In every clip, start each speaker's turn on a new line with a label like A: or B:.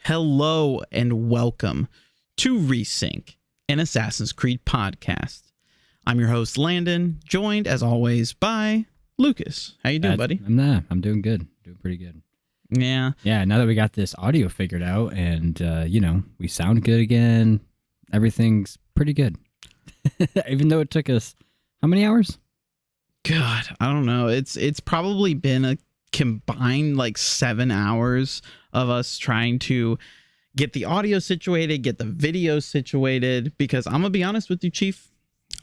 A: Hello and welcome to ReSync, an Assassin's Creed podcast. I'm your host, Landon, joined as always by Lucas. How you doing, buddy?
B: I'm doing good. Doing pretty good.
A: Yeah.
B: Yeah, now that we got this audio figured out and, we sound good again, everything's pretty good. Even though it took us, how many hours?
A: God, I don't know. It's probably been a combined like 7 hours of us trying to get the audio situated, get the video situated, because I'm gonna be honest with you, Chief,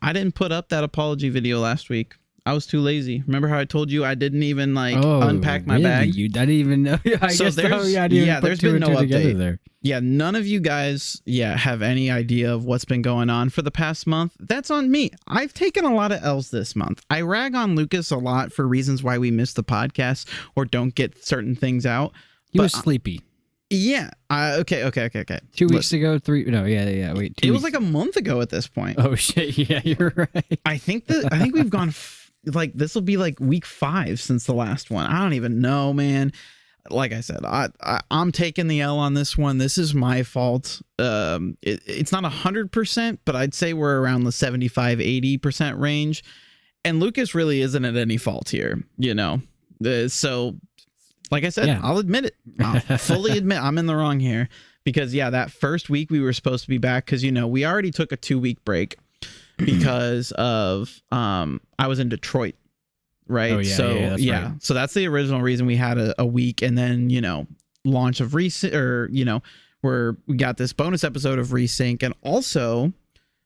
A: I didn't put up that apology video last week. I was too lazy. Remember how I told you I didn't even unpack my bag?
B: I didn't even know. I guess there's been no update there.
A: Yeah, none of you guys have any idea of what's been going on for the past month. That's on me. I've taken a lot of L's this month. I rag on Lucas a lot for reasons why we miss the podcast or don't get certain things out.
B: He was sleepy.
A: Yeah. Okay.
B: 2 weeks ago, wait. 2 weeks.
A: It was like a month ago at this point.
B: Oh shit! Yeah, you're right.
A: I think we've gone this will be like week 5 since the last one. I don't even know, man. Like I said, I'm taking the L on this one. This is my fault. It's not 100%, but I'd say we're around the 75-80% range. And Lucas really isn't at any fault here, So, like I said, yeah. I'll admit it. I'll fully admit I'm in the wrong here. Because, that first week we were supposed to be back because, we already took a 2-week break because of I was in Detroit. Right.
B: Oh, yeah,
A: right. So that's the original reason we had a week, and then, launch of ReSync, or, where we got this bonus episode of ReSync. And also,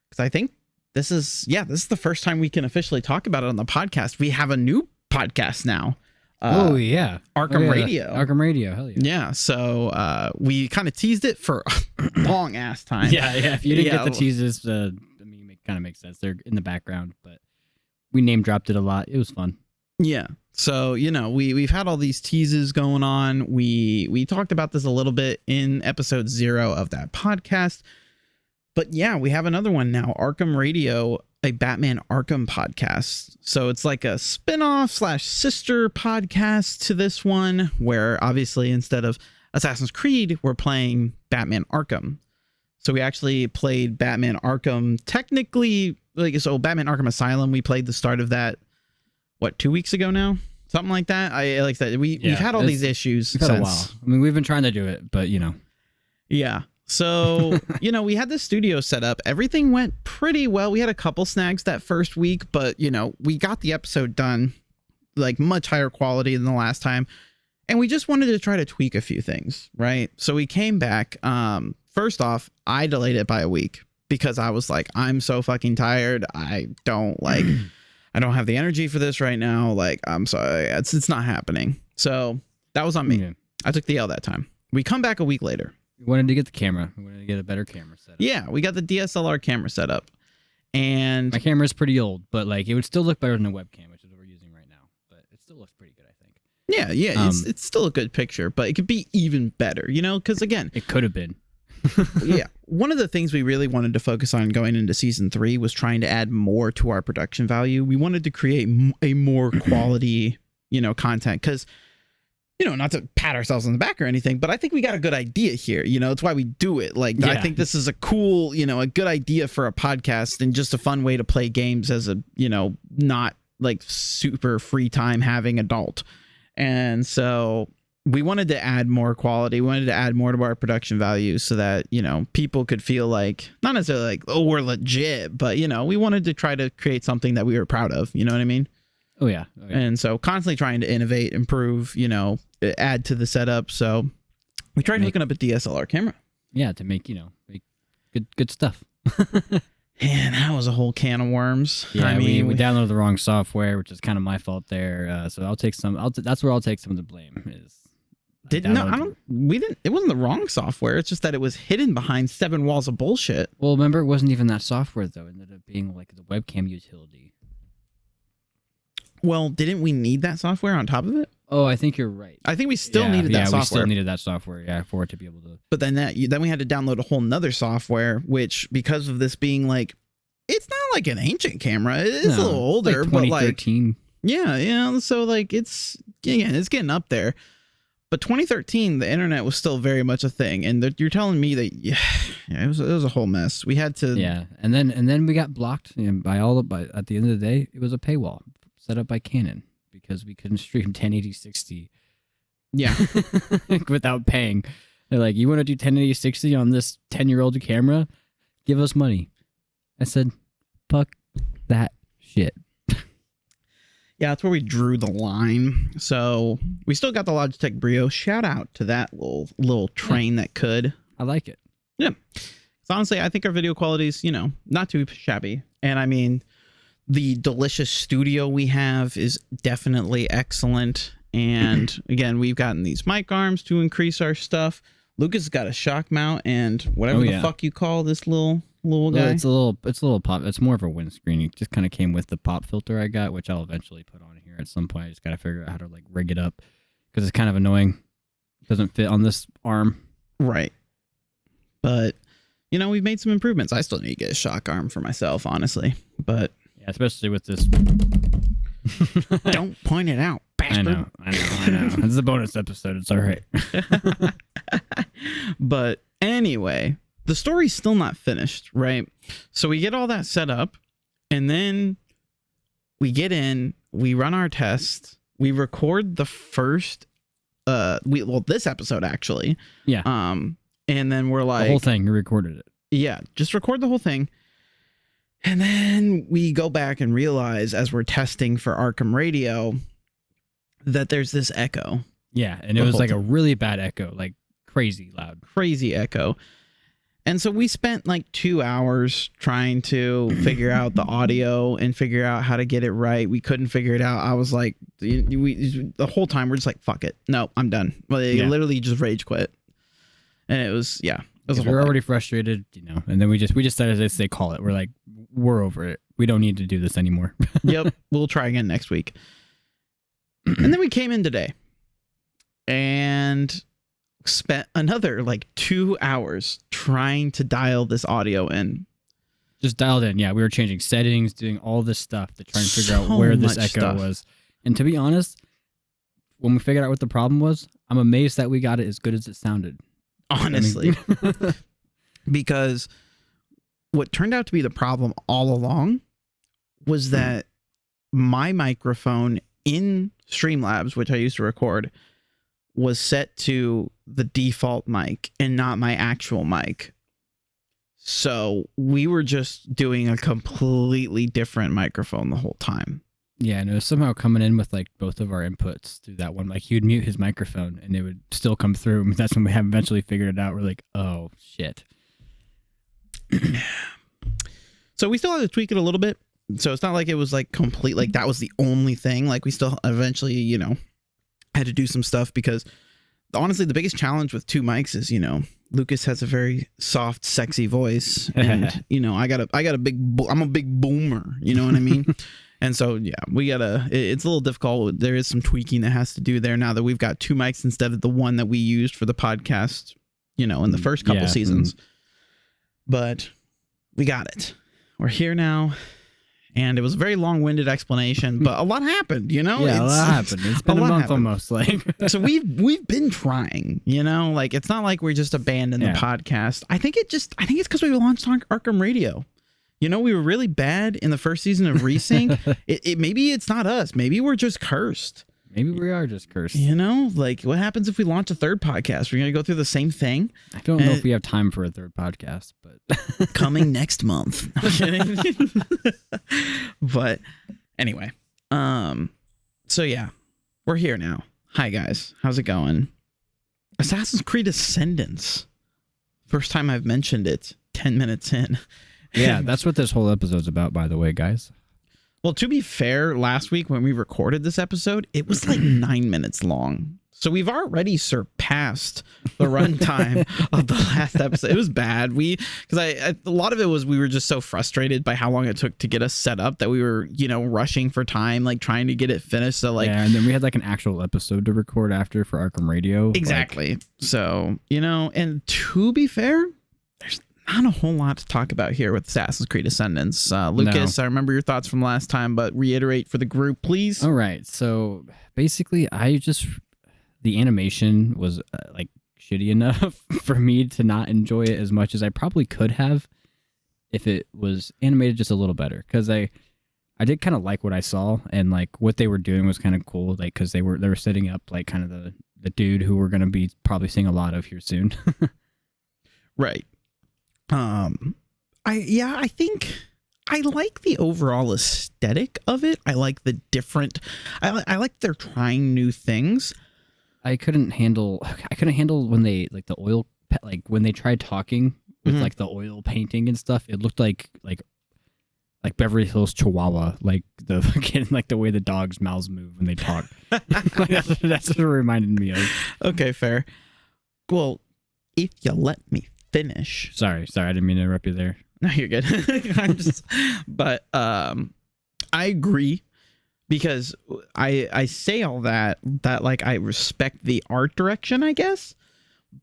A: because I think this is the first time we can officially talk about it on the podcast. We have a new podcast now. Arkham Radio.
B: Arkham Radio. Hell yeah.
A: Yeah. So we kind of teased it for a long ass time.
B: Yeah. If you didn't get the teases, it kind of makes sense. They're in the background, but we name dropped it a lot. It was fun.
A: Yeah. So, we've had all these teases going on. We talked about this a little bit in episode 0 of that podcast. But yeah, we have another one now, Arkham Radio, a Batman Arkham podcast. So it's like a spin-off / sister podcast to this one, where obviously instead of Assassin's Creed, we're playing Batman Arkham. So we actually played Batman Arkham technically, Batman Arkham Asylum, we played the start of that 2 weeks ago now, something like that. We've had all these issues since
B: a while. I mean, we've been trying to do it, but
A: yeah. So we had the studio set up. Everything went pretty well. We had a couple snags that first week, but we got the episode done like much higher quality than the last time, and we just wanted to try to tweak a few things, right? So we came back. First off, I delayed it by a week because I was like, I'm so fucking tired. I don't have the energy for this right now. Like, I'm sorry. It's not happening. So that was on me. Yeah. I took the L that time. We come back a week later.
B: We wanted to get the camera. We wanted to get a better camera set up.
A: Yeah, we got the DSLR camera set up. And
B: my camera's pretty old, but it would still look better than a webcam, which is what we're using right now. But it still looks pretty good, I think.
A: Yeah. It's still a good picture, but it could be even better, because again,
B: it could have been.
A: Yeah. One of the things we really wanted to focus on going into season 3 was trying to add more to our production value. We wanted to create a more quality, content, because, not to pat ourselves on the back or anything, but I think we got a good idea here. It's why we do it. I think this is a cool, a good idea for a podcast and just a fun way to play games as a, not like super free time having adult. And so we wanted to add more quality. We wanted to add more to our production value so that, people could feel like, not necessarily like, oh, we're legit, but, we wanted to try to create something that we were proud of. You know what I mean?
B: Oh, yeah.
A: And so constantly trying to innovate, improve, add to the setup. So we tried hooking up a DSLR camera.
B: Yeah, to make, make good stuff.
A: And that was a whole can of worms.
B: Yeah, I mean, we downloaded the wrong software, which is kind of my fault there. So I'll take that's where I'll take some of the blame. It wasn't the wrong software. It's just that it was hidden behind 7 walls of bullshit. Well, remember, it wasn't even that software, though. It ended up being like the webcam utility.
A: Well, didn't we need that software on top of it?
B: Oh, I think you're right.
A: I think we still needed that software.
B: Yeah, we still needed that software, for it to be able to.
A: But then we had to download a whole nother software, which, because of this being it's not like an ancient camera. It is a little older,
B: like 2013.
A: But yeah. So it's getting up there. But 2013, the internet was still very much a thing, and you're telling me that it was a whole mess. We had to
B: and then we got blocked by at the end of the day, it was a paywall set up by Canon because we couldn't stream 1080 60 without paying. They're like, you want to do 1080 60 on this 10-year-old camera? Give us money. I said, fuck that shit.
A: Yeah, that's where we drew the line. So we still got the Logitech Brio. Shout out to that little train that could.
B: I like it.
A: Yeah. So honestly, I think our video quality is, not too shabby. And I mean, the delicious studio we have is definitely excellent. And again, we've gotten these mic arms to increase our stuff. Lucas has got a shock mount and whatever the fuck you call this little guy.
B: It's a little pop. It's more of a windscreen. It just kind of came with the pop filter I got, which I'll eventually put on here at some point. I just got to figure out how to rig it up because it's kind of annoying. It doesn't fit on this arm.
A: Right. But, we've made some improvements. I still need to get a shock arm for myself, honestly. But
B: yeah, especially with this.
A: Don't point it out, bastard.
B: I know. This is a bonus episode. It's all right.
A: But anyway, the story's still not finished, right? So we get all that set up, and then we get in, we run our test, we record the first, this episode actually.
B: Yeah.
A: And then we're like,
B: the whole thing, you recorded it.
A: Yeah, just record the whole thing. And then we go back and realize as we're testing for Arkham Radio that there's this echo.
B: Yeah, and it was like a really bad echo, like crazy loud.
A: Crazy echo. And so we spent like 2 hours trying to figure out the audio and figure out how to get it right. We couldn't figure it out. I was like, the whole time we're just like, fuck it. No, I'm done. Well, they literally just rage quit. And it was, we were
B: already frustrated, and then we just decided to say call it. We're like, we're over it. We don't need to do this anymore.
A: Yep. We'll try again next week. And then we came in today and spent another 2 hours trying to dial this audio in.
B: Just dialed in. Yeah. We were changing settings, doing all this stuff to try and figure out where this echo was. And to be honest, when we figured out what the problem was, I'm amazed that we got it as good as it sounded.
A: Honestly. Because what turned out to be the problem all along was that my microphone in Streamlabs, which I used to record, was set to the default mic and not my actual mic. So we were just doing a completely different microphone the whole time.
B: Yeah, and it was somehow coming in with both of our inputs through that one. He would mute his microphone and it would still come through. That's when we have eventually figured it out. We're like, oh shit.
A: So we still had to tweak it a little bit. So it's not like it was complete, that was the only thing. We still eventually, had to do some stuff because honestly, the biggest challenge with two mics is, Lucas has a very soft, sexy voice, and I'm a big boomer. You know what I mean? And so it's a little difficult. There is some tweaking that has to do there now that we've got two mics instead of the one that we used for the podcast, in the first couple seasons. But we got it. We're here now. And it was a very long-winded explanation, but a lot happened,
B: Yeah, a lot happened. It's been a month almost.
A: So we've been trying, it's not like we just abandoned the podcast. I think it's because we launched on Arkham Radio. We were really bad in the first season of Resync. Maybe it's not us. Maybe we're just cursed.
B: Maybe we are just cursed.
A: What happens if we launch a third podcast? We're going to go through the same thing?
B: I don't know if we have time for a third podcast, but
A: coming next month. I'm kidding. But anyway, so yeah, we're here now. Hi guys, how's it going? Assassin's Creed Ascendance. First time I've mentioned it. 10 minutes in.
B: Yeah, that's what this whole episode's about, by the way, guys.
A: Well, to be fair, last week when we recorded this episode, it was 9 minutes long. So we've already surpassed the runtime of the last episode. It was bad. Because a lot of it was we were just so frustrated by how long it took to get us set up that we were, rushing for time, trying to get it finished. So
B: and then we had an actual episode to record after for Arkham Radio.
A: Exactly. So, and to be fair, there's not a whole lot to talk about here with Assassin's Creed Ascendance. Lucas, I remember your thoughts from last time, but reiterate for the group, please.
B: All right. So basically, the animation was like shitty enough for me to not enjoy it as much as I probably could have if it was animated just a little better. Because I did kind of like what I saw, and like what they were doing was kind of cool. Like because they were setting up like kind of the dude who we're gonna be probably seeing a lot of here soon.
A: Right. I think I like the overall aesthetic of it. I like the different. I like they're trying new things.
B: I couldn't handle when they like the oil, like when they tried talking with like the oil painting and stuff. It looked like Beverly Hills Chihuahua, like the fucking like the way the dogs' mouths move when they talk. Like, that's what it reminded me of. Okay, fair. Well, if you let me finish. Sorry, I didn't mean to interrupt you there.
A: No, you're good. But I agree. Because I say all that like I respect the art direction, I guess,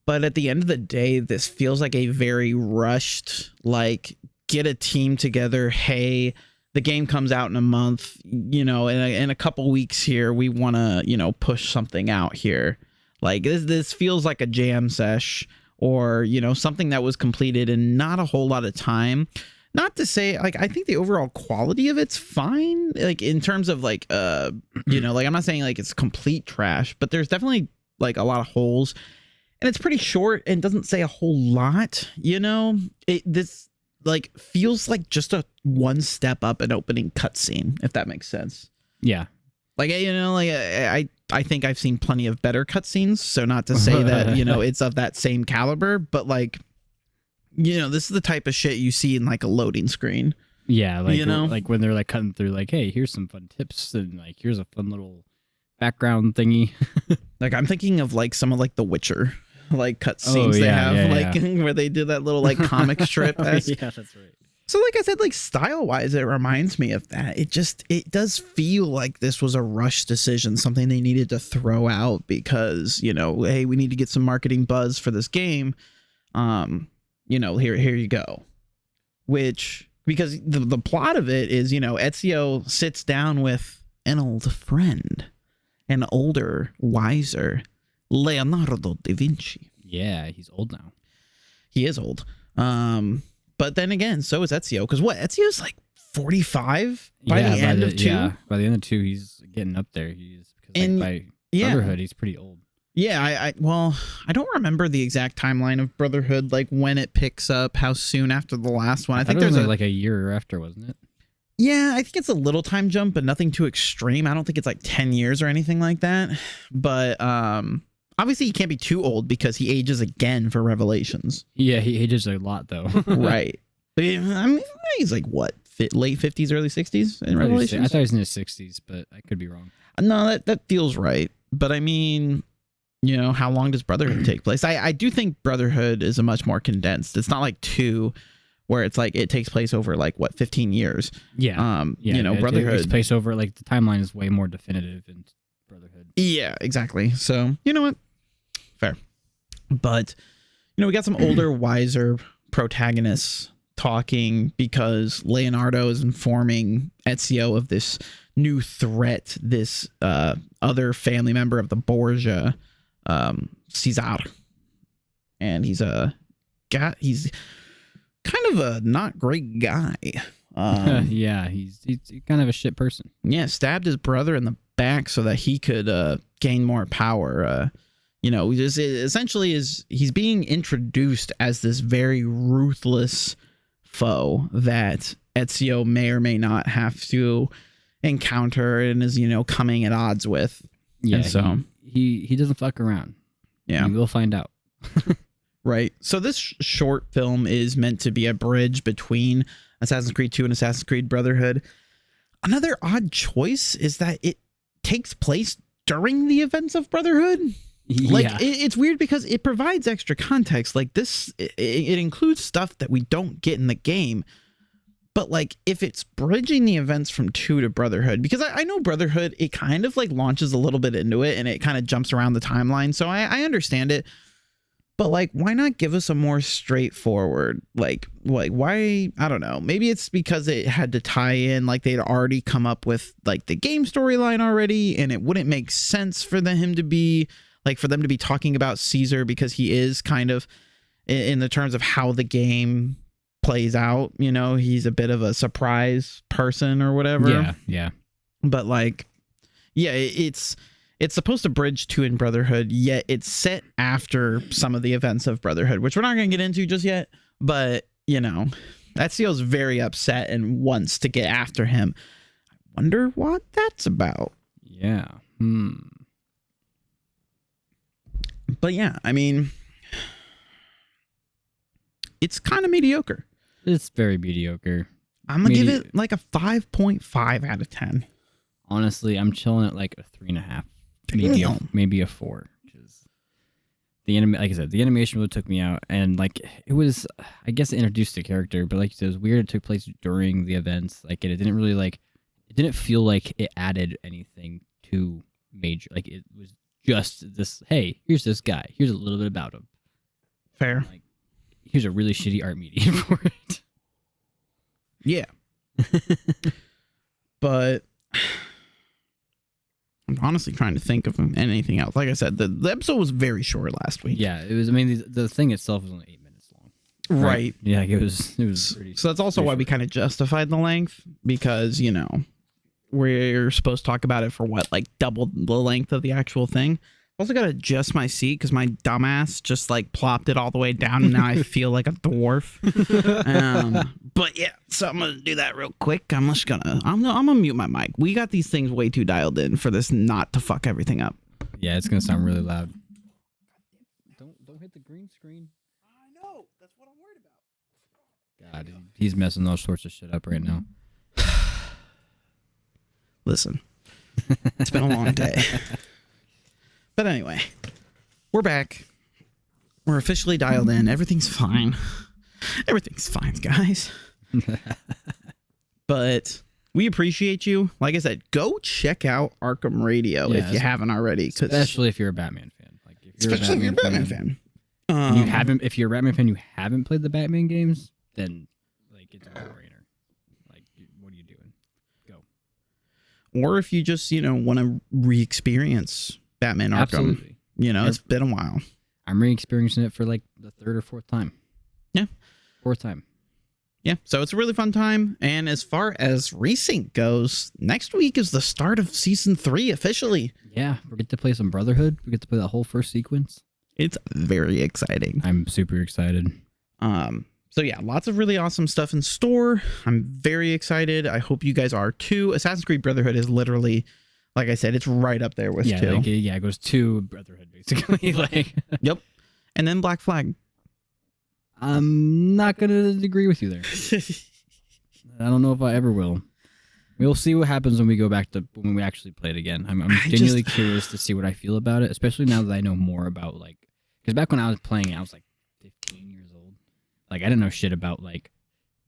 A: but at the end of the day, this feels like a very rushed, like get a team together. Hey, the game comes out in a month, in a couple weeks here, we want to, push something out here. Like this feels like a jam sesh or, something that was completed in not a whole lot of time. Not to say, like, I think the overall quality of it's fine, like, in terms of, like, like, I'm not saying, like, it's complete trash, but there's definitely, like, a lot of holes, and it's pretty short and doesn't say a whole lot, This, like, feels like just a one step up an opening cutscene, if that makes sense.
B: Yeah.
A: Like, I think I've seen plenty of better cutscenes, so not to say that, it's of that same caliber, but, like, this is the type of shit you see in like a loading screen.
B: Yeah, like like when they're like cutting through, like, hey, here's some fun tips, and like here's a fun little background thingy.
A: Like I'm thinking of like some of like the Witcher like cutscenes they have, where they do that little like comic strip.
B: Yeah, that's right.
A: So like I said, like style wise, it reminds me of that. It does feel like this was a rush decision, something they needed to throw out because hey, we need to get some marketing buzz for this game. Here you go. Which, because the plot of it is, Ezio sits down with an old friend, an older, wiser Leonardo da Vinci.
B: Yeah, he's old now.
A: He is old. But then again, so is Ezio. Because Ezio's like 45 by the end of 2? Yeah,
B: by the end of 2, he's getting up there. By Brotherhood, he's pretty old.
A: Yeah, I don't remember the exact timeline of Brotherhood, like when it picks up, how soon after the last one. I think there's
B: like a year after, wasn't it?
A: Yeah, I think it's a little time jump, but nothing too extreme. I don't think it's like 10 years or anything like that. But obviously he can't be too old because he ages again for Revelations.
B: Yeah, he ages a lot though.
A: Right. But, I mean, he's like what, late 50s, early 60s in Revelations?
B: I thought he was in his 60s, but I could be wrong.
A: No, that feels right. But I mean, how long does Brotherhood take place? I do think Brotherhood is a much more condensed. It's not like 2 where it's like it takes place over like what, 15 years.
B: Yeah.
A: Brotherhood
B: takes place over like the timeline is way more definitive in Brotherhood.
A: Yeah, exactly. So, you know what? Fair. But we got some older, wiser protagonists talking because Leonardo is informing Ezio of this new threat, this other family member of the Borgia, Cesare, and he's kind of a not great guy.
B: Yeah, he's kind of a shit person.
A: Yeah, stabbed his brother in the back so that he could gain more power. Essentially he's being introduced as this very ruthless foe that Ezio may or may not have to encounter and is coming at odds with.
B: Yeah,
A: and so
B: he doesn't fuck around.
A: Yeah,
B: we'll find out.
A: Right. So this short film is meant to be a bridge between Assassin's Creed 2 and Assassin's Creed Brotherhood. Another odd choice is that it takes place during the events of Brotherhood. Like,
B: yeah.
A: It's weird because it provides extra context. Like this, it includes stuff that we don't get in the game. But like, if it's bridging the events from 2 to Brotherhood, because I know Brotherhood, it kind of like launches a little bit into it and it kind of jumps around the timeline. So I understand it. But like, why not give us a more straightforward, like why? I don't know. Maybe it's because it had to tie in, like they'd already come up with like the game storyline already, and it wouldn't make sense for him to be like for them to be talking about Caesar because he is kind of in the terms of how the game plays out, you know, he's a bit of a surprise person or whatever.
B: Yeah.
A: But like, yeah, it's supposed to bridge to in Brotherhood, yet it's set after some of the events of Brotherhood, which we're not going to get into just yet. But, you know, Ezio's very upset and wants to get after him. I wonder what that's about.
B: Yeah.
A: But yeah, I mean, it's kind of mediocre.
B: It's very mediocre.
A: I'm going to give it like a 5.5 out of 10.
B: Honestly, I'm chilling at like a 3.5, maybe a 4. Like I said, the animation really took me out, and like it was, I guess it introduced the character, but like you said, it was weird. It took place during the events. Like it didn't really it didn't feel like it added anything too major. Like it was just this. Hey, here's this guy. Here's a little bit about him.
A: Fair.
B: Like here's a really shitty art medium for it.
A: Yeah. But I'm honestly trying to think of anything else. Like I said, the episode was very short last week.
B: Yeah, it was. I mean, the thing itself was only 8 minutes long.
A: Right.
B: Yeah, it was pretty.
A: So that's also why we kind of justified the length, because, you know, we're supposed to talk about it for what, like double the length of the actual thing. I also got to adjust my seat because my dumbass just like plopped it all the way down, and now I feel like a dwarf. But yeah, so I'm gonna do that real quick. I'm gonna mute my mic. We got these things way too dialed in for this not to fuck everything up.
B: Yeah, it's gonna sound really loud. Don't hit the green screen.
A: I know, that's what I'm worried about.
B: God, he's messing all sorts of shit up right now.
A: Listen, it's been a long day. But anyway, we're back. We're officially dialed in. Everything's fine. Everything's fine, guys. But we appreciate you. Like I said, go check out Arkham Radio if you haven't already.
B: Especially if you're a Batman fan. Like if you're
A: a Batman fan.
B: If you're a Batman fan, you haven't played the Batman games, then like it's a no-brainer. Like, what are you doing? Go.
A: Or if you just, you know, want to re-experience Batman Arkham.
B: Absolutely.
A: You know, it's been a while.
B: I'm re-experiencing it for like the 3rd or 4th time.
A: Yeah.
B: 4th time.
A: Yeah, so it's a really fun time. And as far as Resync goes, next week is the start of Season 3 officially.
B: Yeah, we get to play some Brotherhood. We get to play that whole first sequence.
A: It's very exciting.
B: I'm super excited.
A: So yeah, lots of really awesome stuff in store. I'm very excited. I hope you guys are too. Assassin's Creed Brotherhood is literally, like I said, it's right up there with 2.
B: Like, it goes to Brotherhood basically. Like,
A: yep. And then Black Flag.
B: I'm not gonna agree with you there. I don't know if I ever will. We'll see what happens when we actually play it again. I'm genuinely curious to see what I feel about it, especially now that I know more about, like, because back when I was playing it, I was like 15 years old. Like, I didn't know shit about like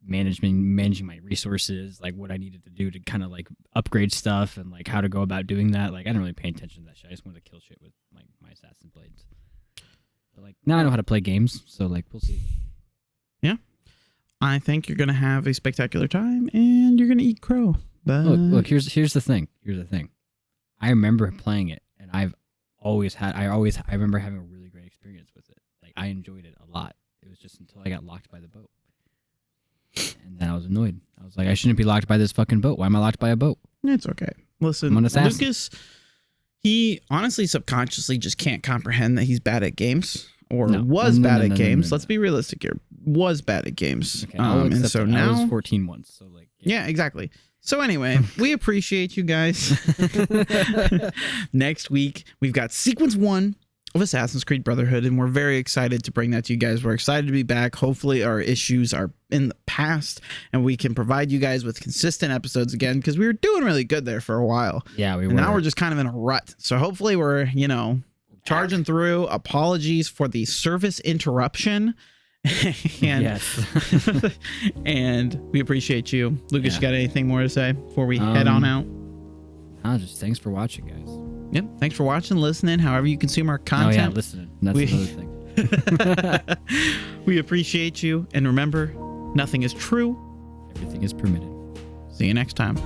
B: managing my resources, like what I needed to do to kind of like upgrade stuff and like how to go about doing that. Like, I didn't really pay attention to that shit. I just wanted to kill shit with like my assassin blades. But like now I know how to play games, so like we'll see.
A: Yeah, I think you're gonna have a spectacular time, and you're gonna eat crow. But
B: look, here's the thing. I remember playing it, and I remember having a really great experience with it. Like, I enjoyed it a lot. It was just until I got locked by the boat, and then I was annoyed. I was like, I shouldn't be locked by this fucking boat. Why am I locked by a boat?
A: It's okay. Listen, Lucas, he honestly subconsciously just can't comprehend that he's bad at games. Or was bad at games. Let's be realistic here. Was bad at games.
B: Okay,
A: and so now
B: I was 14 once. So like,
A: yeah, exactly. So anyway, we appreciate you guys. Next week, we've got Sequence 1 of Assassin's Creed Brotherhood, and we're very excited to bring that to you guys. We're excited to be back. Hopefully our issues are in the past, and we can provide you guys with consistent episodes again, because we were doing really good there for a while.
B: Yeah, we were.
A: And now we're just kind of in a rut. So hopefully we're, you know, charging through. Apologies for the service interruption. And, and we appreciate you. Lucas, you got anything more to say before we head on out?
B: Just thanks for watching, guys.
A: Yep. Thanks for watching, listening, however you consume our content.
B: Oh, yeah, listening. That's another thing.
A: We appreciate you. And remember, nothing is true.
B: Everything is permitted.
A: See you next time.